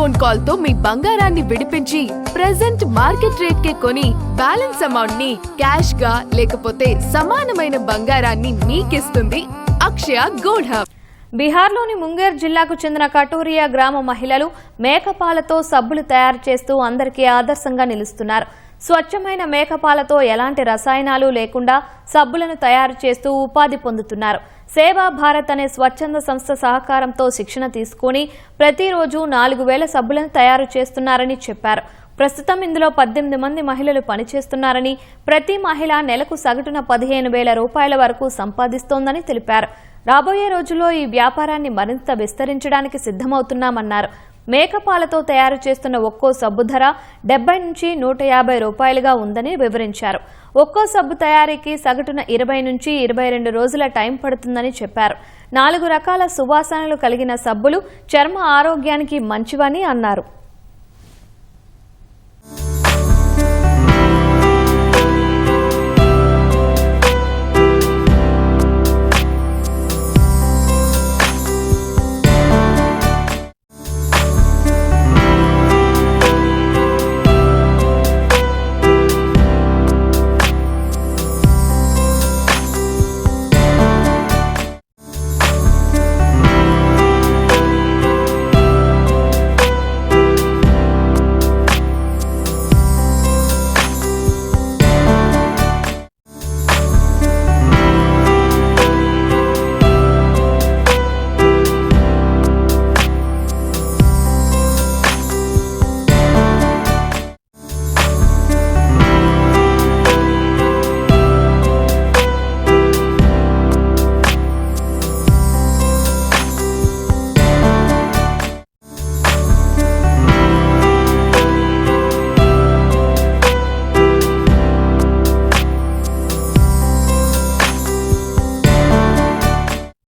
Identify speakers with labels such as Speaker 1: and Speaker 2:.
Speaker 1: Phone call తో మీ బంగారాన్ని విడిపించి ప్రెజెంట్ మార్కెట్ రేట్ కే కొని బ్యాలెన్స్ అమౌంట్ ని క్యాష్ గా లేకపోతే సమానమైన బంగారాన్ని మీకిస్తుంది అక్షయ గోల్డ్ హబ్.
Speaker 2: బీహార్లోని ముంగేర్ జిల్లాకు చెందిన కటోరియా గ్రామ మహిళలు మేకపాలతో సబ్బులు తయారు చేస్తూ అందరికీ ఆదర్శంగా నిలుస్తున్నారు. స్వచ్ఛమైన మేకపాలతో ఎలాంటి రసాయనాలు లేకుండా సబ్బులను తయారు చేస్తూ ఉపాధి పొందుతున్నారు. సేవా భారత్ అనే స్వచ్ఛంద సంస్థ సహకారంతో శిక్షణ తీసుకుని ప్రతిరోజు 4000 సబ్బులను తయారు చేస్తున్నారని చెప్పారు. ప్రస్తుతం ఇందులో 18 మంది మహిళలు పనిచేస్తున్నారని, ప్రతి మహిళ నెలకు సగటున 15,000 రూపాయల వరకు సంపాదిస్తోందని తెలిపారు. రాబోయే రోజుల్లో ఈ వ్యాపారాన్ని మరింత విస్తరించడానికి సిద్ధమవుతున్నామన్నారు. మేకపాలతో తయారు చేస్తున్న ఒక్కో సబ్బు ధర 70 నుంచి 150 రూపాయలుగా ఉందని వివరించారు. ఒక్కో సబ్బు తయారీకి సగటున 20 నుంచి 22 రోజుల టైం పడుతుందని చెప్పారు. 4 రకాల సువాసనలు కలిగిన సబ్బులు చర్మ ఆరోగ్యానికి మంచివని అన్నారు.